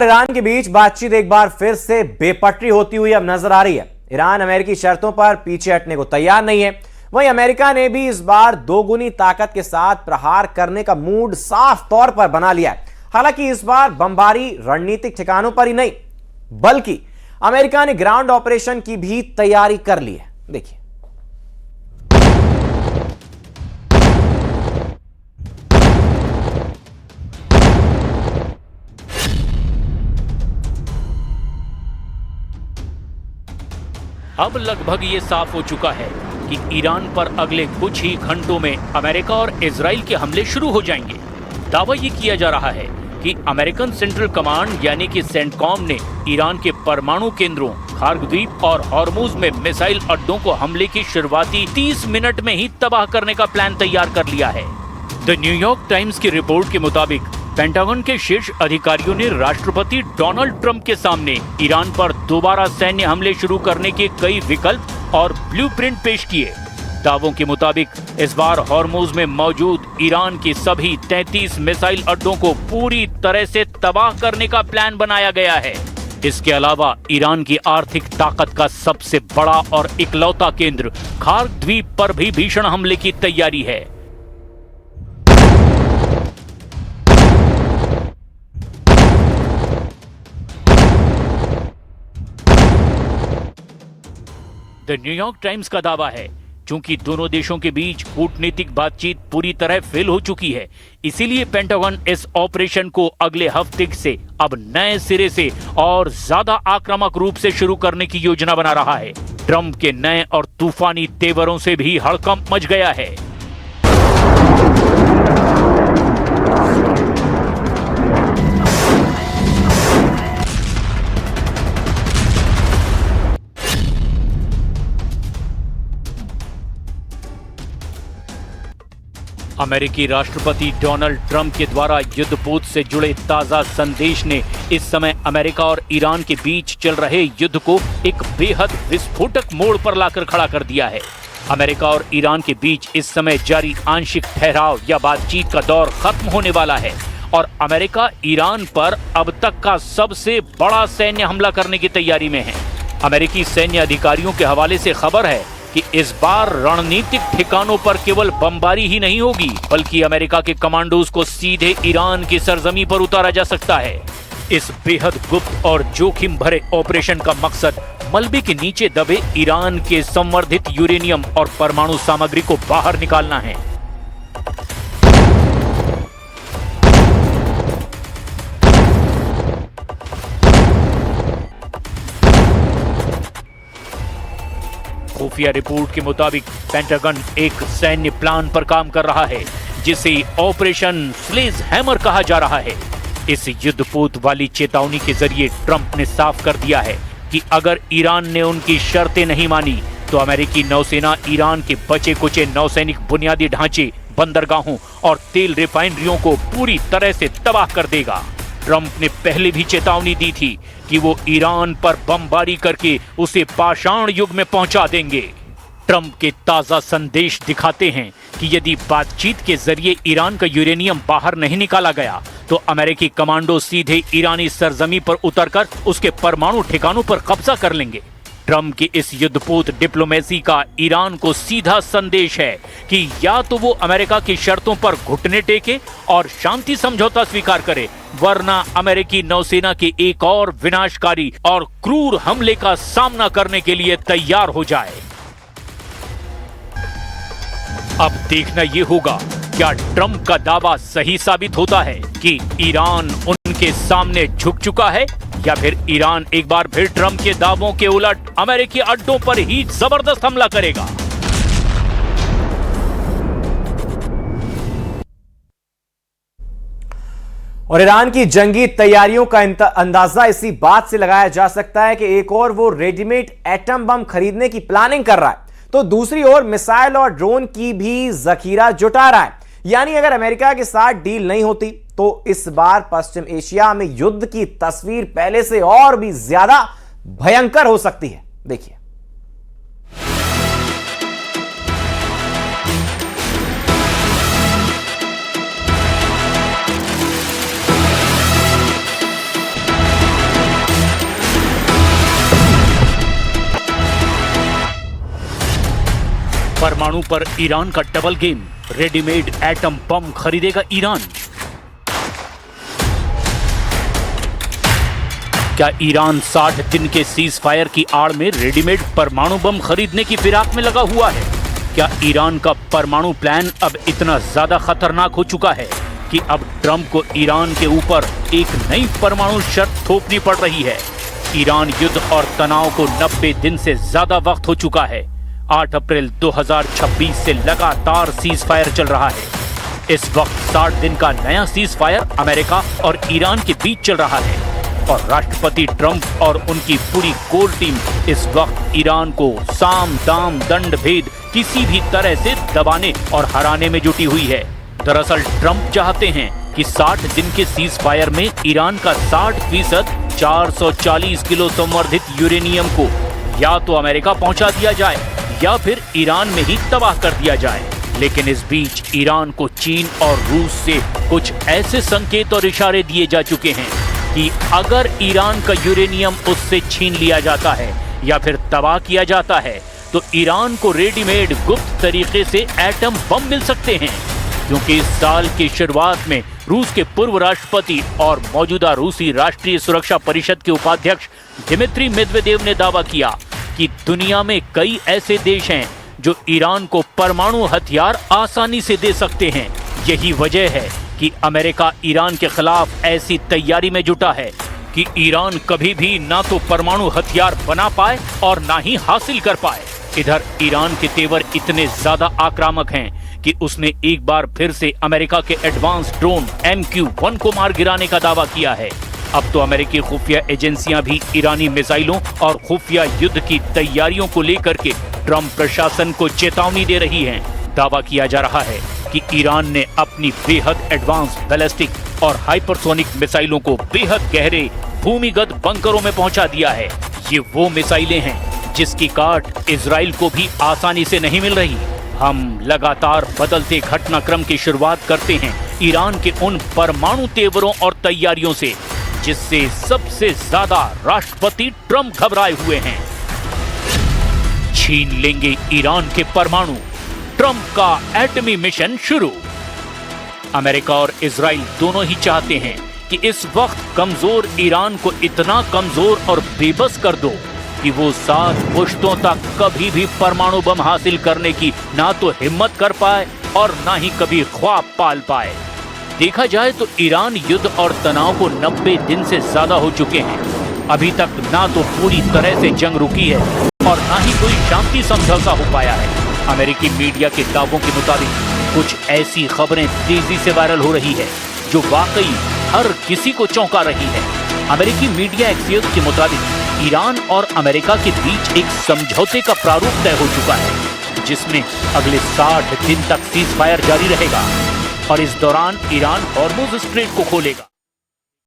Iran के बीच बातचीत एक बार फिर से बेपटरी होती हुई अब नजर आ रही है। ईरान अमेरिकी शर्तों पर पीछे हटने को तैयार नहीं है। वहीं अमेरिका ने भी इस बार दोगुनी ताकत के साथ प्रहार करने का मूड साफ तौर पर बना लिया है। हालांकि इस बार बमबारी रणनीतिक ठिकानों पर ही नहीं, बल्कि अमेरिका ने ग्राउंड ऑपरेशन की भी तैयारी कर ली है। देखिए, अब लगभग ये साफ हो चुका है कि ईरान पर अगले कुछ ही घंटों में अमेरिका और इजराइल के हमले शुरू हो जाएंगे। दावा ये किया जा रहा है कि अमेरिकन सेंट्रल कमांड यानी कि सेंटकॉम ने ईरान के परमाणु केंद्रों, खार्ग द्वीप और हॉर्मुज में मिसाइल अड्डों को हमले की शुरुआती 30 मिनट में ही तबाह करने का प्लान तैयार कर लिया है। द न्यूयॉर्क टाइम्स की रिपोर्ट के मुताबिक पेंटागन के शीर्ष अधिकारियों ने राष्ट्रपति डोनाल्ड ट्रंप के सामने ईरान पर दोबारा सैन्य हमले शुरू करने के कई विकल्प और ब्लूप्रिंट पेश किए। दावों के मुताबिक इस बार हॉर्मुज में मौजूद ईरान के सभी 33 मिसाइल अड्डों को पूरी तरह से तबाह करने का प्लान बनाया गया है। इसके अलावा ईरान की आर्थिक ताकत का सबसे बड़ा और इकलौता केंद्र खार्ग द्वीप पर भी भीषण हमले की तैयारी है। द न्यूयॉर्क टाइम्स का दावा है, चूंकि दोनों देशों के बीच कूटनीतिक बातचीत पूरी तरह फेल हो चुकी है, इसीलिए पेंटागन इस ऑपरेशन को अगले हफ्ते से अब नए सिरे से और ज्यादा आक्रामक रूप से शुरू करने की योजना बना रहा है। ट्रंप के नए और तूफानी तेवरों से भी हड़कंप मच गया है। अमेरिकी राष्ट्रपति डोनाल्ड ट्रंप के द्वारा युद्धपोत से जुड़े ताजा संदेश ने इस समय अमेरिका और ईरान के बीच चल रहे युद्ध को एक बेहद विस्फोटक मोड़ पर लाकर खड़ा कर दिया है। अमेरिका और ईरान के बीच इस समय जारी आंशिक ठहराव या बातचीत का दौर खत्म होने वाला है और अमेरिका ईरान पर अब तक का सबसे बड़ा सैन्य हमला करने की तैयारी में है। अमेरिकी सैन्य अधिकारियों के हवाले से खबर है कि इस बार रणनीतिक ठिकानों पर केवल बमबारी ही नहीं होगी, बल्कि अमेरिका के कमांडोज को सीधे ईरान की सरजमी पर उतारा जा सकता है। इस बेहद गुप्त और जोखिम भरे ऑपरेशन का मकसद मलबे के नीचे दबे ईरान के संवर्धित यूरेनियम और परमाणु सामग्री को बाहर निकालना है। खुफिया रिपोर्ट के मुताबिक पेंटागन एक सैन्य प्लान पर काम कर रहा है जिसे ऑपरेशन स्लेज हैमर कहा जा रहा है। इस युद्धपोत वाली चेतावनी के जरिए ट्रंप ने साफ कर दिया है कि अगर ईरान ने उनकी शर्तें नहीं मानी तो अमेरिकी नौसेना ईरान के बचे कुचे नौसैनिक बुनियादी ढांचे, बंदरगाहों और तेल रिफाइनरियों को पूरी तरह से तबाह कर देगा। ट्रंप ने पहले भी चेतावनी दी थी कि वो ईरान पर बमबारी करके उसे पाषाण युग में पहुंचा देंगे। ट्रंप के ताजा संदेश दिखाते हैं कि यदि बातचीत के जरिए ईरान का यूरेनियम बाहर नहीं निकाला गया तो अमेरिकी कमांडो सीधे ईरानी सरजमी पर उतरकर उसके परमाणु ठिकानों पर कब्जा कर लेंगे। ट्रंप की इस युद्धपोत डिप्लोमेसी का ईरान को सीधा संदेश है कि या तो वो अमेरिका की शर्तों पर घुटने टेके और शांति समझौता स्वीकार करे, वरना अमेरिकी नौसेना के एक और विनाशकारी और क्रूर हमले का सामना करने के लिए तैयार हो जाए। अब देखना यह होगा क्या ट्रंप का दावा सही साबित होता है कि ईरान उनके सामने झुक चुका है, या फिर ईरान एक बार फिर ट्रंप के दावों के उलट अमेरिकी अड्डों पर ही जबरदस्त हमला करेगा। और ईरान की जंगी तैयारियों का अंदाजा इसी बात से लगाया जा सकता है कि एक और वो रेडीमेड एटम बम खरीदने की प्लानिंग कर रहा है, तो दूसरी ओर मिसाइल और ड्रोन की भी जखीरा जुटा रहा है। यानी अगर अमेरिका के साथ डील नहीं होती तो इस बार पश्चिम एशिया में युद्ध की तस्वीर पहले से और भी ज्यादा भयंकर हो सकती है। देखिए, परमाणु पर ईरान का double game, readymade atom bomb खरीदेगा ईरान। क्या ईरान 60 दिन के सीज फायर की आड़ में रेडीमेड परमाणु बम खरीदने की फिराक में लगा हुआ है? क्या ईरान का परमाणु प्लान अब इतना ज्यादा खतरनाक हो चुका है कि अब ट्रंप को ईरान के ऊपर एक नई परमाणु शर्त थोपनी पड़ रही है? ईरान युद्ध और तनाव को 90 दिन से ज्यादा वक्त हो चुका है। 8 अप्रैल 2026 से लगातार सीज फायर चल रहा है। इस वक्त 60 दिन का नया सीज फायर अमेरिका और ईरान के बीच चल रहा है और राष्ट्रपति ट्रंप और उनकी पूरी कोर टीम इस वक्त ईरान को साम दाम दंड भेद किसी भी तरह से दबाने और हराने में जुटी हुई है। दरअसल ट्रंप चाहते हैं कि 60 दिन के सीज फायर में ईरान का 60% 440 किलो संवर्धित यूरेनियम को या तो अमेरिका पहुंचा दिया जाए या फिर ईरान में ही तबाह कर दिया जाए। लेकिन इस बीच ईरान को चीन और रूस से कुछ ऐसे संकेत और इशारे दिए जा चुके हैं कि अगर ईरान का यूरेनियम उससे छीन लिया जाता है या फिर तबाह किया जाता है तो ईरान को रेडीमेड गुप्त तरीके से एटम बम मिल सकते हैं। क्योंकि इस साल की शुरुआत में रूस के पूर्व राष्ट्रपति और मौजूदा रूसी राष्ट्रीय सुरक्षा परिषद के उपाध्यक्ष दिमित्री मेदवेदेव ने दावा किया कि दुनिया में कई ऐसे देश हैं जो ईरान को परमाणु हथियार आसानी से दे सकते हैं। यही वजह है कि अमेरिका ईरान के खिलाफ ऐसी तैयारी में जुटा है कि ईरान कभी भी ना तो परमाणु हथियार बना पाए और ना ही हासिल कर पाए। इधर ईरान के तेवर इतने ज्यादा आक्रामक हैं कि उसने एक बार फिर से अमेरिका के एडवांस ड्रोन MQ-1 को मार गिराने का दावा किया है। अब तो अमेरिकी खुफिया एजेंसियां भी ईरानी मिसाइलों और खुफिया युद्ध की तैयारियों को लेकर के ट्रंप प्रशासन को चेतावनी दे रही हैं। दावा किया जा रहा है कि ईरान ने अपनी बेहद एडवांस बैलिस्टिक और हाइपरसोनिक मिसाइलों को बेहद गहरे भूमिगत बंकरों में पहुंचा दिया है। ये वो मिसाइलें हैं जिसकी काट इजराइल को भी आसानी से नहीं मिल रही। हम लगातार बदलते घटनाक्रम की शुरुआत करते हैं ईरान के उन परमाणु तेवरों और तैयारियों से जिससे सबसे ज्यादा राष्ट्रपति ट्रंप घबराए हुए हैं। छीन लेंगे ईरान के परमाणु, ट्रंप का एटमी मिशन शुरू। अमेरिका और इजराइल दोनों ही चाहते हैं कि इस वक्त कमजोर ईरान को इतना कमजोर और बेबस कर दो कि वो 7 पुश्तों तक कभी भी परमाणु बम हासिल करने की ना तो हिम्मत कर पाए और ना ही कभी ख्वाब पाल पाए। देखा जाए तो ईरान युद्ध और तनाव को 90 दिन से ज्यादा हो चुके हैं। अभी तक ना तो पूरी तरह से जंग रुकी है और ना ही कोई शांति समझौता हो पाया है। अमेरिकी मीडिया के दावों के मुताबिक कुछ ऐसी खबरें तेजी से वायरल हो रही है जो वाकई हर किसी को चौंका रही है। अमेरिकी मीडिया एक्सियोस के मुताबिक ईरान और अमेरिका के बीच एक समझौते का प्रारूप तय हो चुका है जिसमें अगले 60 दिन तक सीज फायर जारी रहेगा और इस दौरान ईरान हॉर्मुज़ स्ट्रेट को खोलेगा।